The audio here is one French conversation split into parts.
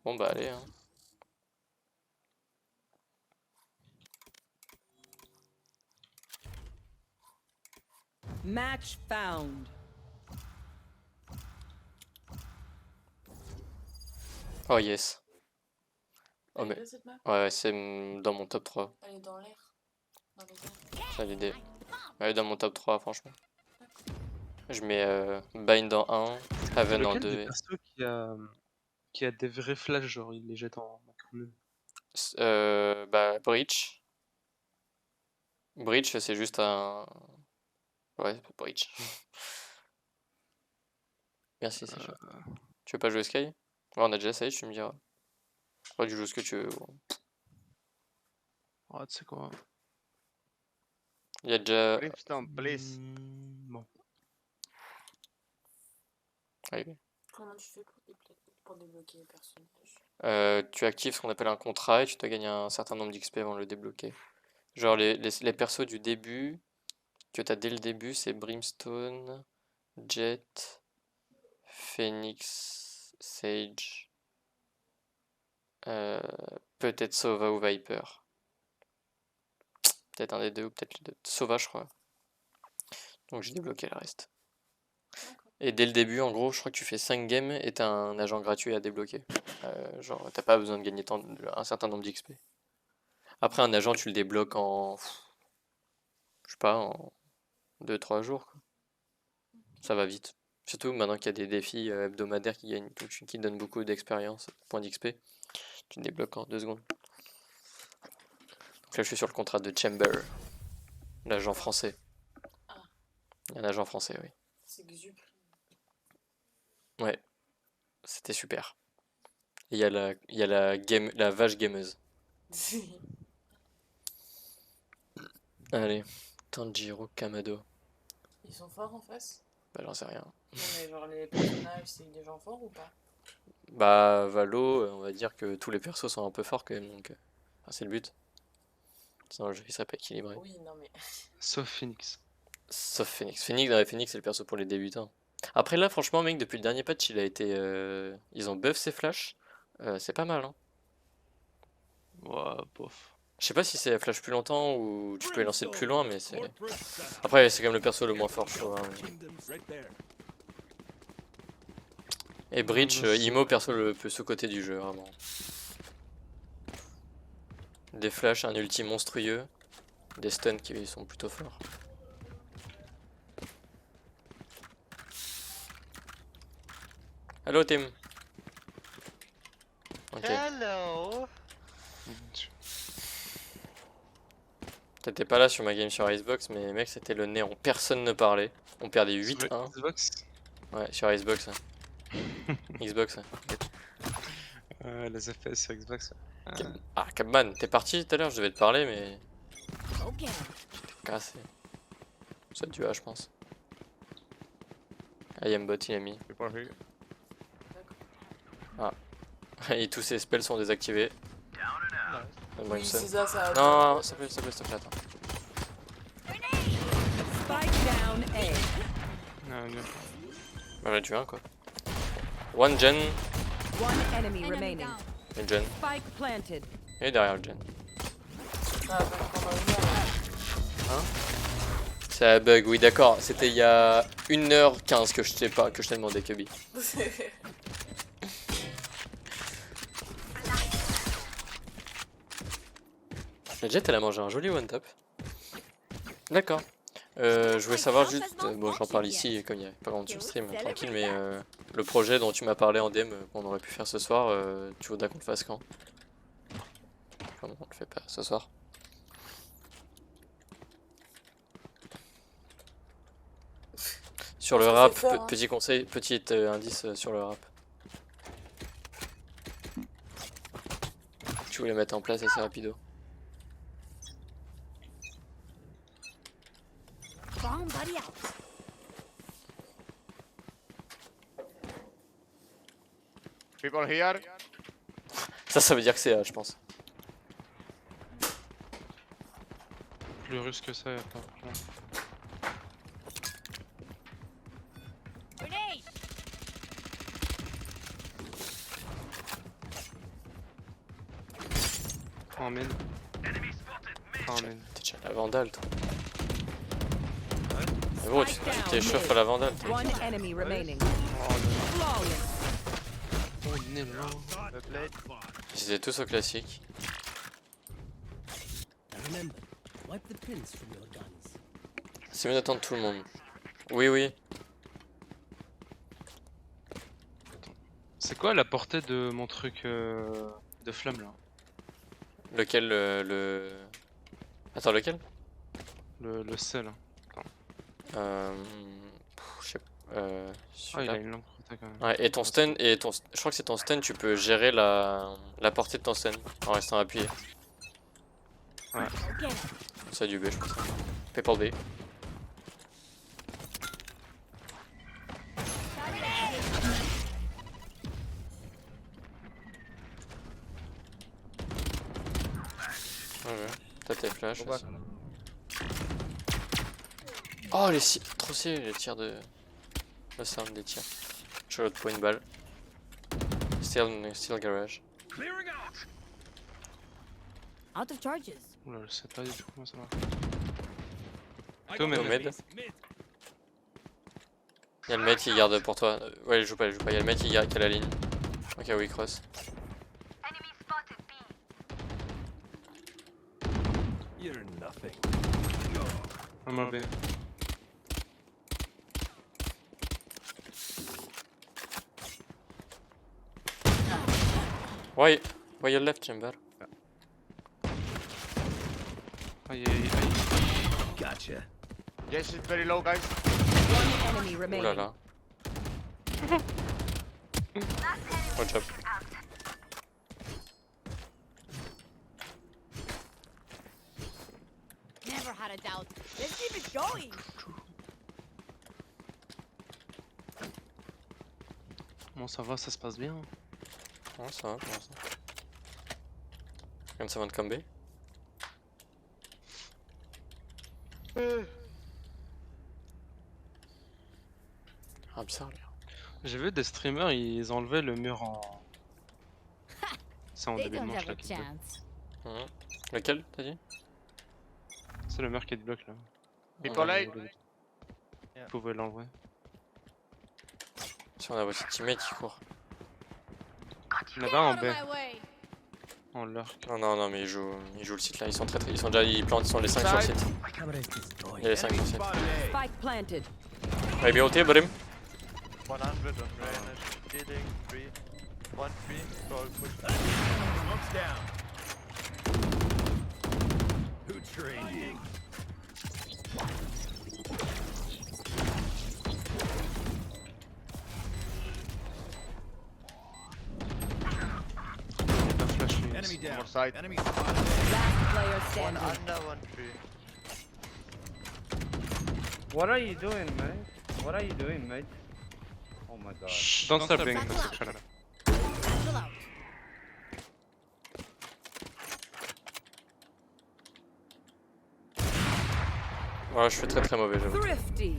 Bon bah allez, hein. Match found. Oh yes. Oh Elle est mais... belle cette map? Ouais, c'est dans mon top 3. Elle est dans l'air. Dans les airs. Ça l'idée. Elle est dans mon top 3 franchement. Je mets Bind en 1, C'est Haven en lequel des 2. persos qui a des vrais flashs, genre il les jette en macro. Bah Breach. Breach c'est juste un... Ouais, Breach. Merci, c'est chaud. Tu veux pas jouer Sky? Ouais, on a déjà essayé, tu me diras. Ouais, tu joues ce que tu veux. Bon. Ah, tu sais quoi? Il y a déjà... Brimstone, please. Bon. Ouais. Comment tu fais pour débloquer les personnages? Tu actives ce qu'on appelle un contrat et tu dois gagner un certain nombre d'XP avant de le débloquer. Genre les persos du début, que t'as dès le début, c'est Brimstone, Jet, Phoenix, Sage, peut-être Sova ou Viper. Peut-être un des deux ou peut-être les deux. Sova, je crois. Donc j'ai débloqué le reste. Et dès le début, en gros, je crois que tu fais 5 games et t'as un agent gratuit à débloquer. Genre, t'as pas besoin de gagner un certain nombre d'XP. Après, un agent, tu le débloques en... Je sais pas, en 2-3 jours, quoi. Ça va vite. Surtout maintenant qu'il y a des défis hebdomadaires qui donnent beaucoup d'expérience, points d'XP. Tu le débloques en 2 secondes. Donc là, je suis sur le contrat de Chamber, l'agent français. Ah. Un agent français, oui. C'est Xup. Ouais, c'était super. Et il y a la vache gameuse. Allez, Tanjiro Kamado. Ils sont forts en face? Bah, j'en sais rien. Non mais genre les personnages, c'est des gens forts ou pas? Bah, Valo, on va dire que tous les persos sont un peu forts quand même, donc enfin, c'est le but. Sinon, le jeu il serait pas équilibré. Oui, non mais... Sauf Phoenix. Sauf Phoenix. Phoenix, c'est le perso pour les débutants. Après, là, franchement, mec, depuis le dernier patch, il a été. Ils ont buff ses flashs. C'est pas mal, hein. Ouais, bof. Je sais pas si c'est flash plus longtemps ou tu peux les lancer de plus loin, mais c'est. Après, c'est quand même le perso le moins fort, je trouve, hein. Et Breach, Imo, perso le plus sous-côté du jeu, vraiment. Des flashs, un ulti monstrueux. Des stuns qui sont plutôt forts. Hello, Tim. Ok. Hello. T'étais pas là sur ma game sur Icebox, mais mec, c'était le néant. Personne ne parlait. On perdait 8-1. Xbox. Ouais, sur Icebox. Hein. Xbox. Hein. Les FPS sur Xbox. Ah, Capman, t'es parti tout à l'heure, je devais te parler, mais. J'étais cassé. Ça tu as, je pense. Bot, il a mis. People here. Et tous ses spells sont désactivés. Oui, Brimstone. c'est ça, ça... Non, s'il te plaît, attends. Spike down A. Bah, j'en ai tué un, quoi. One gen, One enemy remaining. une gen. Spike planted. Et derrière le gen. Ah, bah, pendant une heure. C'est un bug, oui, d'accord. C'était il y a 1h15 que je t'ai demandé, Kubi. La Jet, elle a mangé un joli one-tap. D'accord. Je voulais savoir juste, bon j'en parle ici comme il n'y a pas grand sur stream, tranquille, mais le projet dont tu m'as parlé en DM qu'on aurait pu faire ce soir, tu voudrais qu'on le fasse quand? Comment on le fait pas ce soir? Sur le Ça rap, fait peur, hein. petit conseil, petit indice sur le rap. Tu voulais mettre en place assez rapido. People here. Ça veut dire que c'est A, je pense. Plus russe que ça, attends. En mid. En mid. T'es déjà la vandale, toi. Mais gros, tu t'échauffes à la vandale. toi. One enemy remaining. Oh, Flawless. le nez là. The plate. Ils étaient tous au classique. Remember, wipe the pins from your guns. C'est mieux d'attendre tout le monde. Oui, oui. C'est quoi la portée de mon truc de flamme là? Lequel, le... Attends, lequel? Le sel. Hein. Je sais pas. Ah, il Celui-là. a une longue portée quand même. Ouais, et ton stun, je crois que c'est ton stun, tu peux gérer la portée de ton stun en restant appuyé. Ouais. C'est du B, je pense. Paypal B. Ouais, t'as tes flashs aussi. Oh, trop stylé les tirs de... Le sound des tirs. Je reload pour une balle. Still garage. Out of charges. Oula, je sais pas du tout comment ça marche. I Go got mid. Mid. Y'a le mec qui garde pour toi. Ouais, il joue pas. Y'a le mec qui a la ligne. Ok, oui, cross. You're nothing. Un mauvais. Why you left, Chamber? Aïe aïe aïe. Gotcha. Yes, it's very low, guys. One enemy Ouh remaining. là là. Good job. Never had a doubt. Let's keep it going. Bon, ça va, ça se passe bien. Ouais, ça va pour l'instant. Comme ça va de come B. Ah, bizarre, lui. J'ai vu des streamers, ils enlevaient le mur en. C'est en They début de don't manche have là a qui bloque. chance. Mhm. Lequel, t'as dit? C'est le mur qui te bloque là. People Ah, A. Vous pouvez l'enlever. Si on a votre teammate qui court. Il y en a pas un en Out B, of my way. en lurk. Non, non, non, mais ils jouent le site là. Ils sont ils sont déjà, ils plantent, ils sont les 5 sur le site. Camera is destroyed. Il y a les 5 sur le site. Spike planted. Maybe ulti, Brim. 100 on range. Healing. 3. 1, 3. Goal push. Smoke's down. Who trained you? Il y a pas flash lui. Enemy down. More side. Enemy spotted. Last player One standing. under, 1 3. What are you doing, mate? What are you doing, mate? Oh my god. Shh, don't stop being Battle homosexual. Battle out. Voilà, je fais très très mauvais, j'avoue. Thrifty.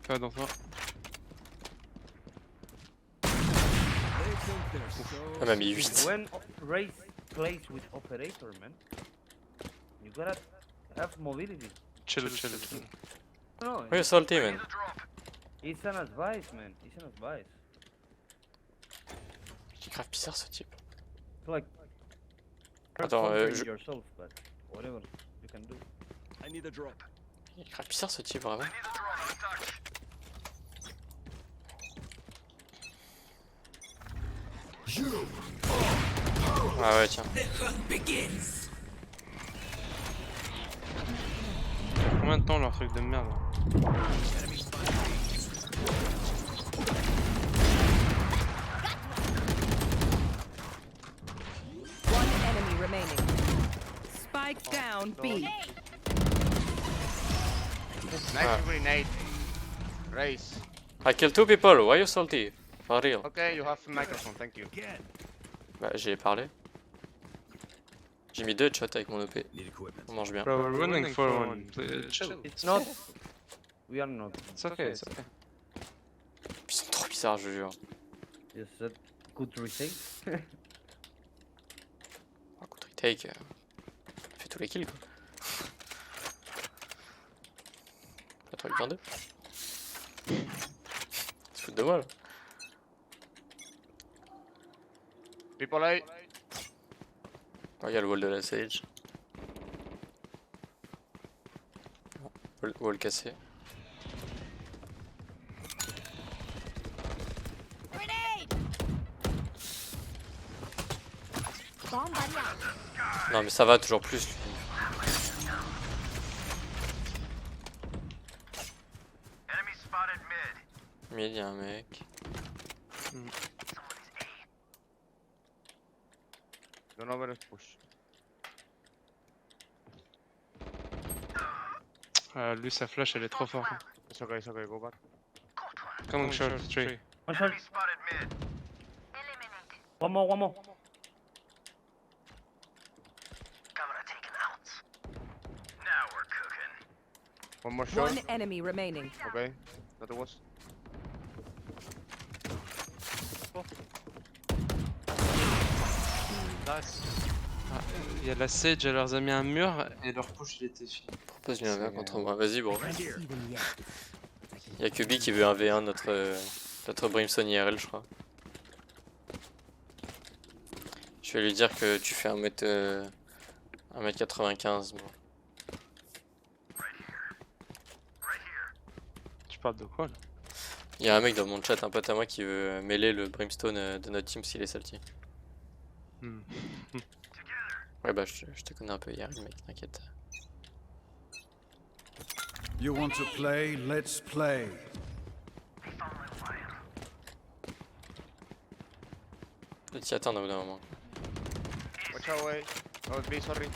Pas dans toi. They think they're so. Elle m'a mis 8. When race plays with operator, man, you gotta have mobility. Chill, chill, chill. No, Oui, salty, man. it's an advice, man. It's an advice. C'est grave bizarre ce type. It's like Attends, conquering je- yourself, but whatever you can do. I need a drop. Il est grave bizarre ce type, vraiment. Ah ouais, tiens. Combien de temps leur truc de merde là? One enemy remaining. Spike down B. Nice grenade. Race. I killed 2 people, why you salty? For real. Okay, you have a microphone, thank you. Again. Bah, j'ai parlé. J'ai mis 2 headshots avec mon OP. Need equipment. On mange bien. Bro, we're running for one. Chill. It's not. We are not. It's okay, it's okay. Ils sont trop bizarres, je jure. Is that good retain? Take, fait tous les kills quoi. T'as 3 8 2. Tu fous de moi là. People A. Oh, il y a le wall de la Sage. Wall cassé. Grenade! Bomb buddy out. Non mais ça va toujours plus lui. Mid, y'a un mec. Don't over push. Lui, sa flash, elle est trop forte. Hein. It's okay, go back. Coming short, three. One shot. One more, one more. One more shot. One enemy remaining. Okay, that was. Nice. Il y a la Sage, elle leur a mis un mur et leur push il était fini. Propose lui un verre contre moi. Vas-y bro. Right here. Y'a que B qui veut un V1 notre Brimstone IRL je crois. Je vais lui dire que tu fais 1m95 bro. Tu parles de quoi là? Y'a un mec dans mon chat, un pote à moi qui veut mêler le Brimstone de notre team s'il est salty. Hmm. Ouais bah je te connais un peu IRL mec, t'inquiète. You want to play? Let's play. Tu t'y attends au bout d'un moment. Watch away. Oh, B, sorry.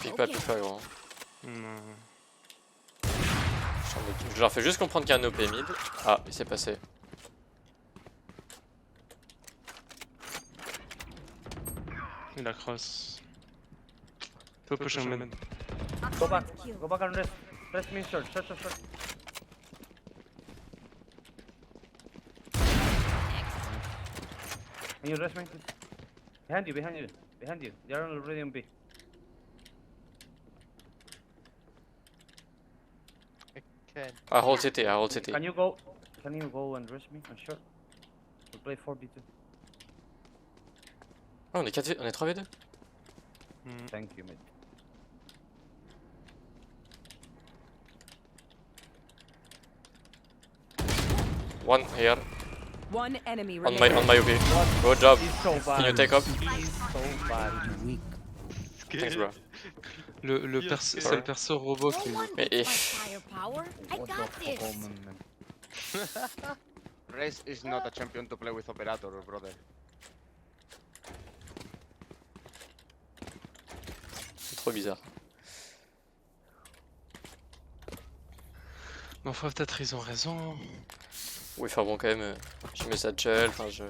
Pique pas gros. Non. Je leur fais juste comprendre qu'il y a un OP mid. Ah, il s'est passé. Il a cross. Faut push un mid. Go back. Go back and rest. Rest me short. Short. Can you rest me? Behind you. They are already on B. Can. Ah, hold CT. Can you go and rest me on short? We'll play 4v2. Ah, on est 3v2. Thank you, mate. One here. One enemy On remaining. my OP. Good job. He's so bad. Can you take up? He's so bad. Thanks bro. Le perso, c'est le perso robot No qui. one Mais beats my firepower. I What got the this. fuck, man. Raze is not a champion to play with operator, brother. C'est trop bizarre. Mais enfin, peut-être ils ont raison. Oui, enfin bon, quand même, j'ai mes satchels, enfin je.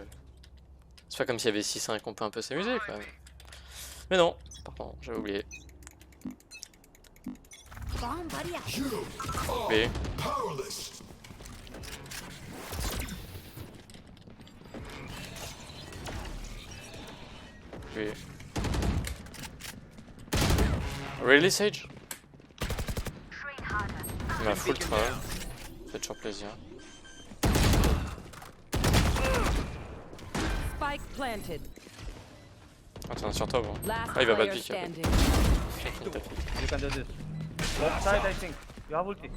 C'est pas comme s'il y avait 6-5, on peut un peu s'amuser quand même. Mais non, pardon, j'avais oublié. Bomb buddy out. B. B. Really, Sage? Il m'a full troll. Ça fait toujours plaisir. Spike planted. Attends, sur toi, bon. Last Ah, il va pas player piquer. standing. You can do this. Left side, I think. You have ulti.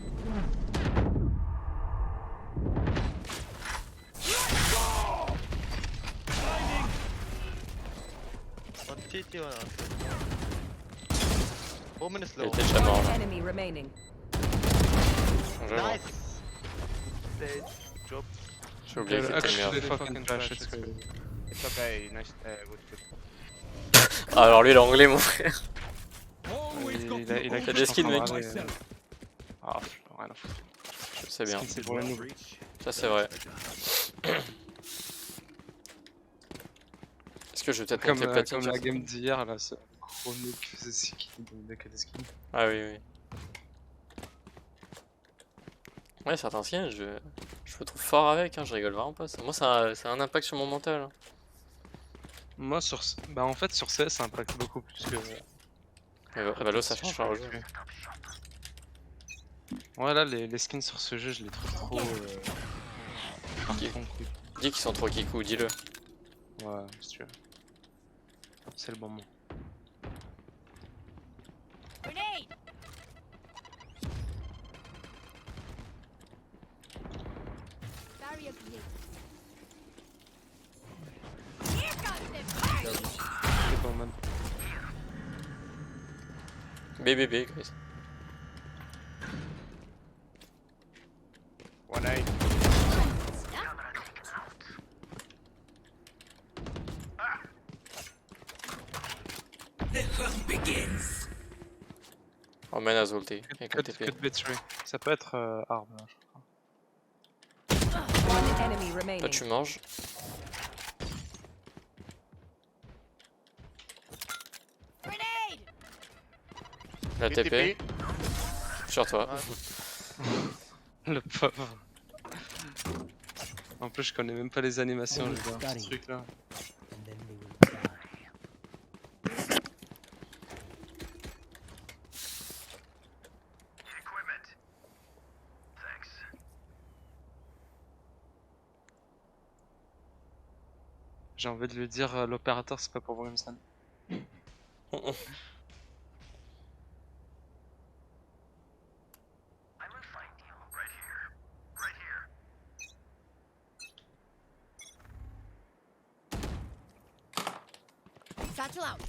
On TT or not? Woman is Il low. était déjà mort One là. enemy remaining. Je vois. Nice! Stage. Job. J'ai oublié que c'était Actually, merde. fucking trash, it's crazy. It's okay, nice, good. Ah, alors lui, il est anglais, mon frère. Il a fait des skins, mec. Ah, rien à foutre. Je sais bien. C'est pour la noob. Ça, c'est vrai. Est-ce que je vais peut-être Comme, monter platine comme sur la ça? game d'hier, là, ce gros noob qui faisait 6 kills, donc dès qu'il y a des skins. Ah oui, oui. Ouais, certains skins, je me trouve fort avec, hein, je rigole vraiment pas. Moi, ça a un impact sur mon mental. Hein. Moi bah en fait sur CS ça impacte beaucoup plus que. Valo, ça change pas le jeu. Ouais là les skins sur ce jeu je les trouve trop. Qui- con, couille. Dis qu'ils sont trop kikou, dis-le. Ouais si tu veux. C'est le bon mot. Grenade! Barrier created. Here comes the party! C'est pas mal. BBB, guys. 1-8. Oh, man has ulti. Avec un Cut TP. B3. Ça peut être hard là, je crois. One enemy Toi, remaining. tu manges. Grenade! La TP. Sur toi. Le pauvre. En plus je connais même pas les animations je veux dire, ce truc là. J'ai envie de lui dire l'opérateur c'est pas pour Brimstone. Satchel out.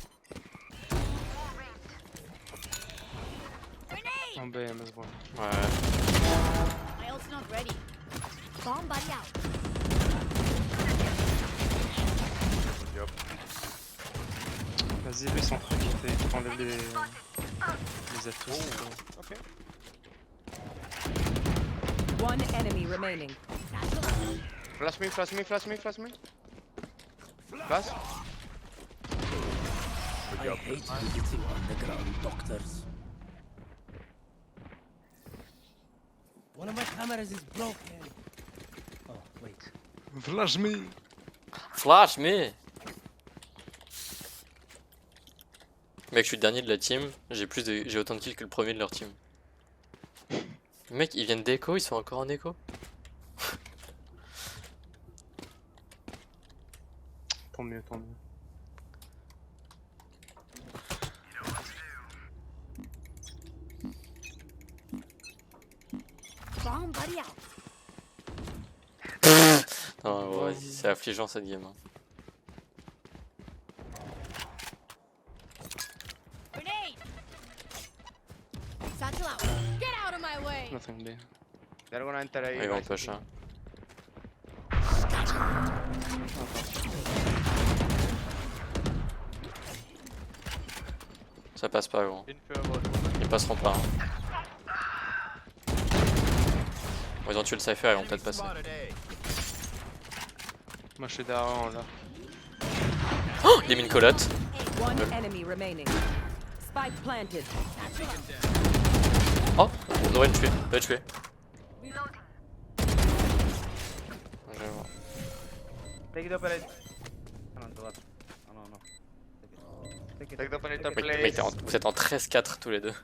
Grenade! En B, MS bon. Ouais. My ult's not ready. Bomb buddy out. Vas-y lui son truc il t'enlève les atouts. Okay. One enemy remaining. Satchel out. Flash me, flash me, flash me, flash me. Flash. I hate visiting underground doctors. One of my cameras is broken. Oh, wait. Flash me. Flash, mais. Mec, je suis le dernier de la team. J'ai autant de kills que le premier de leur team. Mec, ils viennent d'écho, ils sont encore en écho. Tant mieux, tant mieux. Bomb buddy out. Non, ouais, vas-y, c'est affligeant cette game. Hein. Grenade! Satchel out. Get out of my way! Nothing B. They're gonna enter A. Ils vont guys. push. Hein. Ça passe pas, gros. Infirmal. Ils passeront pas. Hein. Bon, ils ont tué le cypher, ils vont peut-être passer. Moi je suis derrière là. Oh, il est mis une colotte. One enemy remaining. Spike planted. Oh, on devrait le tuer. On devrait le tuer. Je vais voir. Take it operator. Ah non, droite. Ah non, non. Take it. Take the operator, Mec, please. vous êtes en 13-4 tous les deux.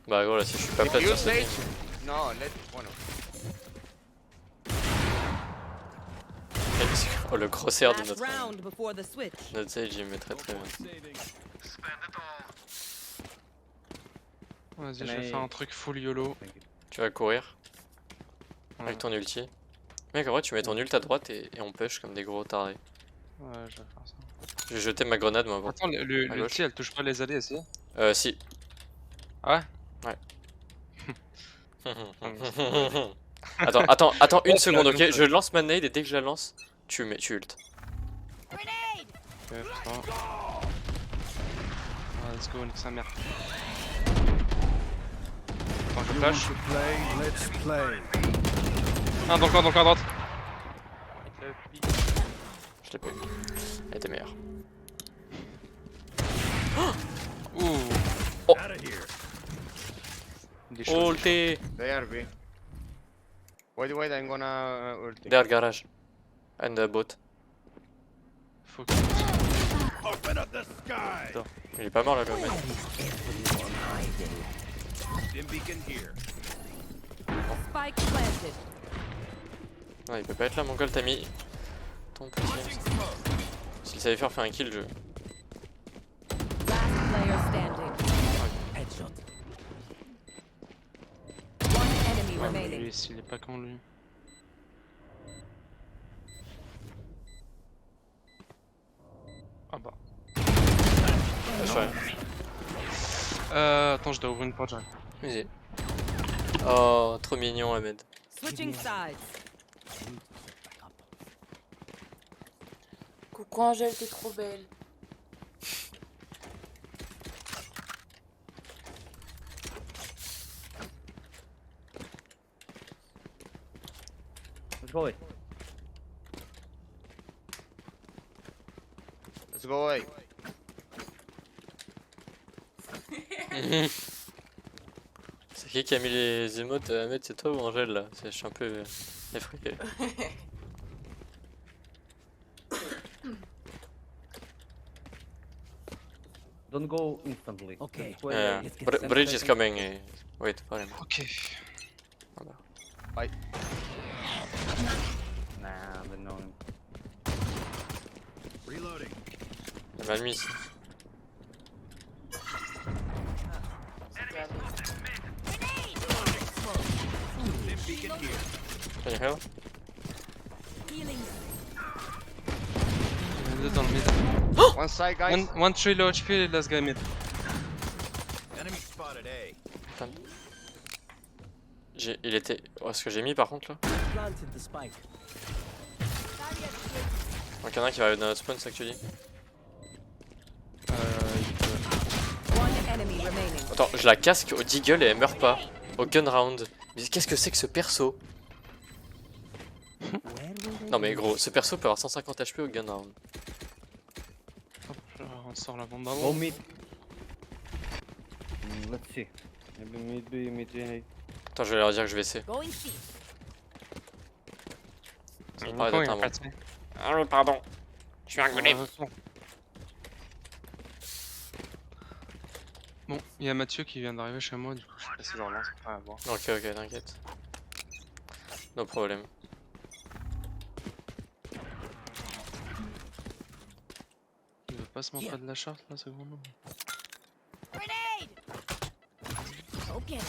Bah gros là si je suis pas If plat you sur cette say- game. No, let. Bueno. Oh le crosshair de Last notre round before the switch. sage il met très bien. Vas-y je Mais- vais faire un truc full YOLO. Tu vas courir Ouais, avec ton ulti. Mec en vrai tu mets ton ult à droite et on push comme des gros tardés. ouais je vais faire ça. J'ai jeté ma grenade moi avant. Attends, À l'ulti gauche. elle touche pas les alliés si? Si. Ah ouais? Attends une Oh, seconde c'est ok. la Je lance ma nade et dès que je la lance, tu ult. Grenade! Ok, putain. Ah, let's go, nique sa mère. Attends, je You want flash. to play? Let's play. Un dans le coin, à droite. Je l'ai pas eu. Elle était meilleure. Ouh. Oh. Out of here. Des choses. Ulti. They are B. Wait, I'm gonna ulti. Derrière le garage. And bot. Faut que... Open up the sky! Il est pas mort là le mec. Dim beacon here. Spike planted. Non, il peut pas être là, mon gars, t'as mis ton petit. S'il savait faire un kill, je. Last player standing. Headshot. One enemy Ouais, mais remaining. lui, s'il est pas con lui. Ah bah. Attends, je dois ouvrir une porte, j'arrive. Vas-y. Oh, trop mignon, Ahmed. Switching sides. Coucou Angèle, t'es trop belle. Let's go away. Let's go away. C'est qui a mis les émotes, Ahmed, c'est toi ou Angèle là? Je suis un peu effrayé. Don't go instantly. Okay. Just wait, Yeah. let's get Bridge center is thing. coming. Wait for him. Ok. Nah, they know him. Reloading. Il m'a mis ici. Dim beacon here. Can you heal? Il y en a deux dans le mid. One side, guys. One 3 low HP, last guy mid. Enemy spotted A. Il était. Oh, ce que j'ai mis par contre là. Planted the spike. Donc il y en a un qui va arriver dans notre spawn, c'est ça que tu dis? Il peut... One enemy remaining. Attends, je la casque au deagle et elle meurt pas. Au gun round. Mais qu'est-ce que c'est que ce perso? Non mais gros, ce perso peut avoir 150 HP au gun round. Hop, on sort la bombe Go avant. mid. Let's see. Maybe mid B, mid A. Attends, je vais leur dire que je vais essayer. Going C. Ah, Nico, il d'accord, a bon. pas de... Ah oui, pardon. Je suis un Bon, il y a Mathieu qui vient d'arriver chez moi, du coup je sais pas si je relance, on va voir. Ok, ok, t'inquiète. No problème. Il veut pas se montrer de la charte là, seconde. Grenade! Okay.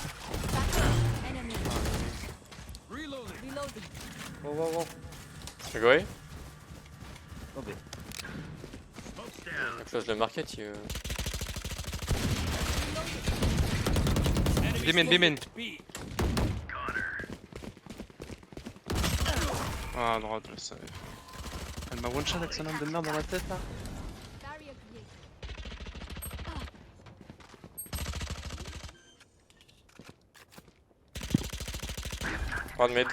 Enemy. Reloading. Reloading. Go, go, go. You go away? Go B. Smoke's down. I close the market, you... Bimin. B. Ah, à droite, je le savais. Elle m'a one shot avec son arme de merde dans la tête là. Barrier created. One mid.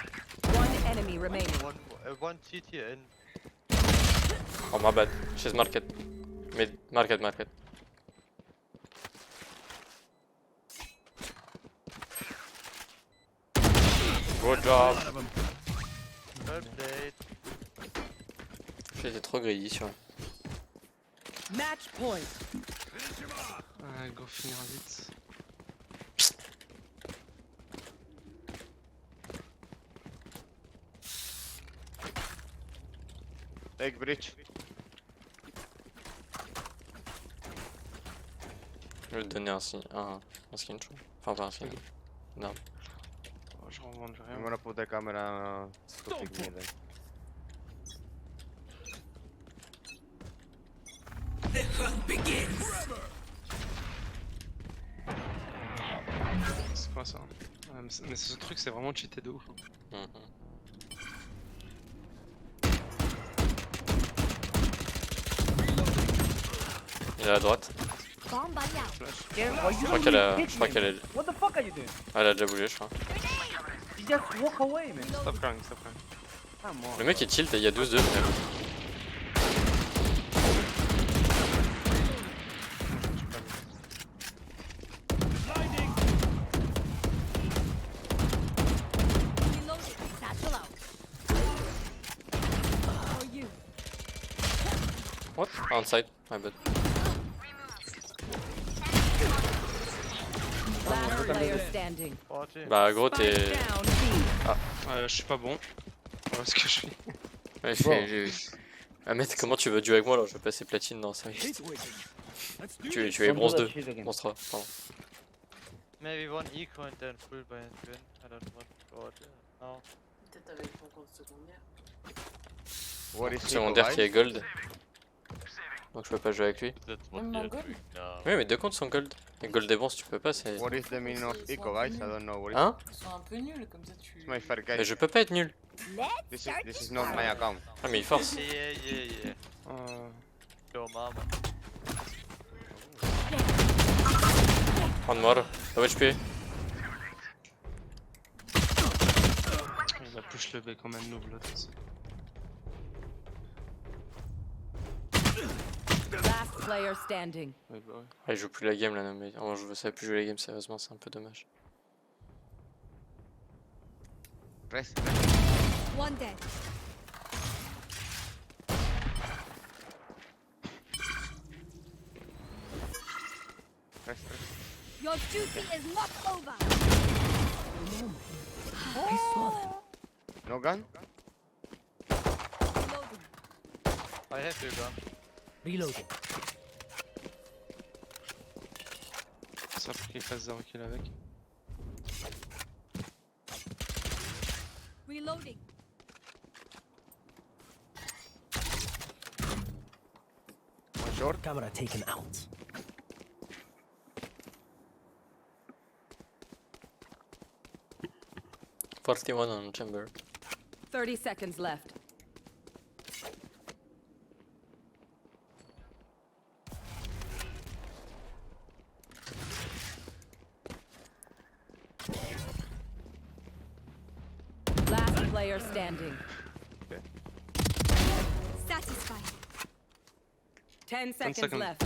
One enemy remaining. One CT in. Oh my bad. She's market. Mid. Market. Good job. One of them. Well played. J'étais trop greedy sur lui. Match point. Go finir vite. Take bridge. Je vais te donner un skin, un skin chaud. Enfin, pas un skin. Non. Oh, je revends du I'm rien. gonna put the camera to pick me then. C'est quoi ça? Mais ce truc c'est vraiment cheaté de ouf. Mhm. Il est à la droite. Bomb buddy out. Je crois qu'elle a... What the fuck are you doing? Elle a déjà bougé, je crois. You just walk away, man. Stop crying, stop crying. Come on. Le mec est tilt et il y a 12-2 finalement. Reloading. Satchel out. What? Outside, my bad. Last player standing. 40. Bah gros Spike t'es... down B. Je suis pas bon. Voilà ce que je fais. Ouais, Ah mec, comment tu veux jouer avec moi alors je vais passer platine dans 5 minutes. Let's do Tu this. es Don't do bronze that 2. shit again. Bronze 3, pardon. Maybe one eco and then full by win. I don't want to go out there. No. Peut-être avec ton compte secondaire. What is Secondaire Eco, qui est guys? gold. Donc je peux pas jouer avec lui. That's what Même we are en gold. doing now. Oui mais deux comptes sont gold. Et gold et bronze tu peux pas, c'est... What is the meaning of Eco, guys? I don't know. What is Hein? Ils sont un peu nuls, comme ça tu... It's my fair Mais guy. je peux pas être nul. This is not my account. Ah mais il force. Yeah. Yo, mama. Prends de mort. Low HP. Il va push le B comme un noob l'autre aussi. Last player standing. Ouais, bah ouais. Ah, il joue plus la game là, non, mais oh, je savais plus jouer la game sérieusement, c'est un peu dommage. Rest. One dead. Your duty is not over. I saw them. No gun? Reloading. I have your gun. Reloading. Ça pour qu'il fasse 0 kill avec. Reloading. One short. Camera taken out. $41 on chamber. 30 seconds left. Last player standing. Satisfied. 10 seconds seconds. left.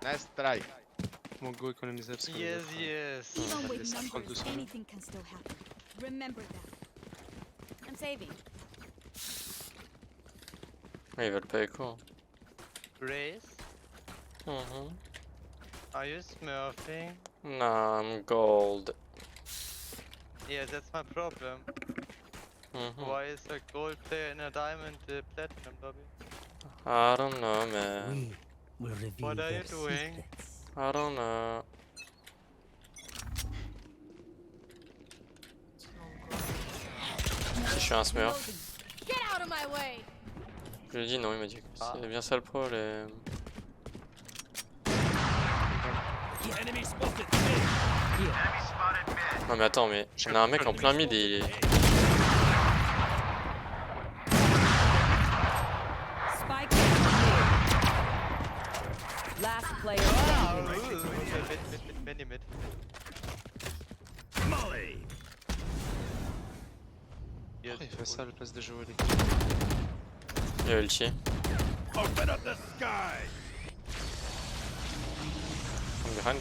Nice try. Bon, go économiser parce que. Yes. Even with laisse numbers, 32 secondes. anything can still happen. Remember that. I'm saving. Ouais, ils veulent pas écho. Hein. Grace, Mhm. are you smurfing? Nah, I'm gold. Yeah, that's my problem. Mhm. Why is a gold player in a diamond platinum lobby? I don't know, man. We will reveal What are their you doing? secrets. I don't know. Si je suis un smurf. Reloading. Get out of my way. Je lui ai dit non, il m'a dit que c'est bien ça le problème. Enemy spotted. Non mais attends, mais on a un mec en plein mid et il est... Spike down mid. Last player standing. Mid. Molly. Yes. Il fait ça à la place de jouer les Il a ulti. Open up the sky. From behind.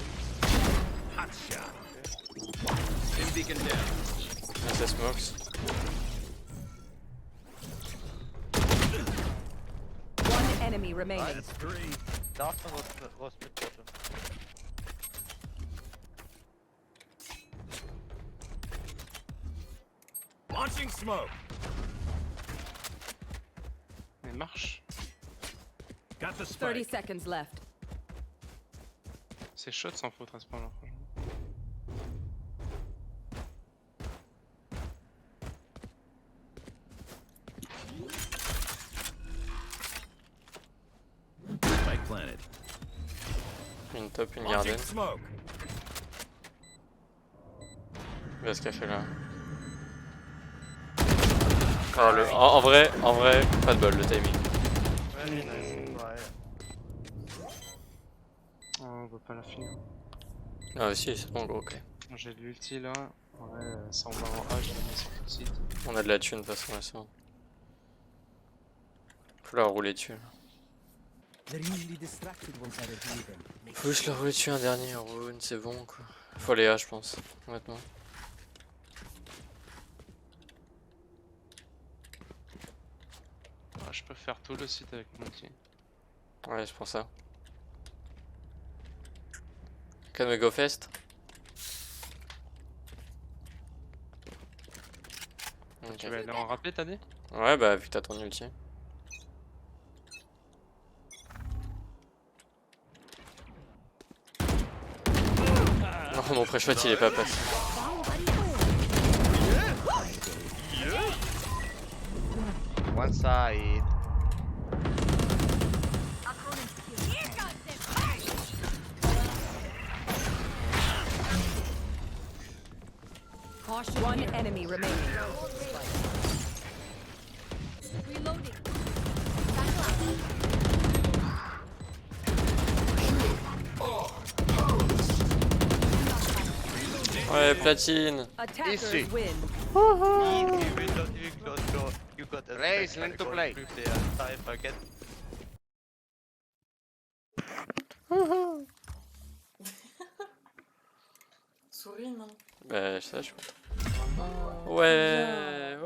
Hot shot. Stim beacon down. Là c'est smokes. One enemy remaining. That's 3. Last one was mid bottom. Launching smoke. Mais marche. Got the 30 spike. seconds left. C'est shot sans faute à ce point-là, franchement. Spike planted. Une top, une Launching garden. smoke. Il va se cacher là. Oh, en vrai, pas de bol le timing. Very nice try. Oh, on va pas la finir. Ah si, c'est bon gros, ok. J'ai l'ulti là. Ouais, ça on va en A, je la mets sur tout de suite. On a de la thune de toute façon, là, c'est bon. Faut leur rouler dessus. Là. They're usually distracted once I reveal them. Make Faut juste leur rouler dessus un dernier rune, c'est bon quoi. Faut aller A je pense, honnêtement. je peux faire tout le site avec mon outil. Ouais, je pense ça. Can we go fast? Ok. Tu vas aller en rapide, t'as dit? Ouais, bah, vu que t'as ton ulti. Non, mon pré-shot il est pas passé. One side. Caution. One enemy remaining. Reloading. Ouais, platine. Attackers Easy. win. Easy, we don't even close door. You got a Raise, learn to play. I forget. Souris, non? Bah, ça, je... Ouais.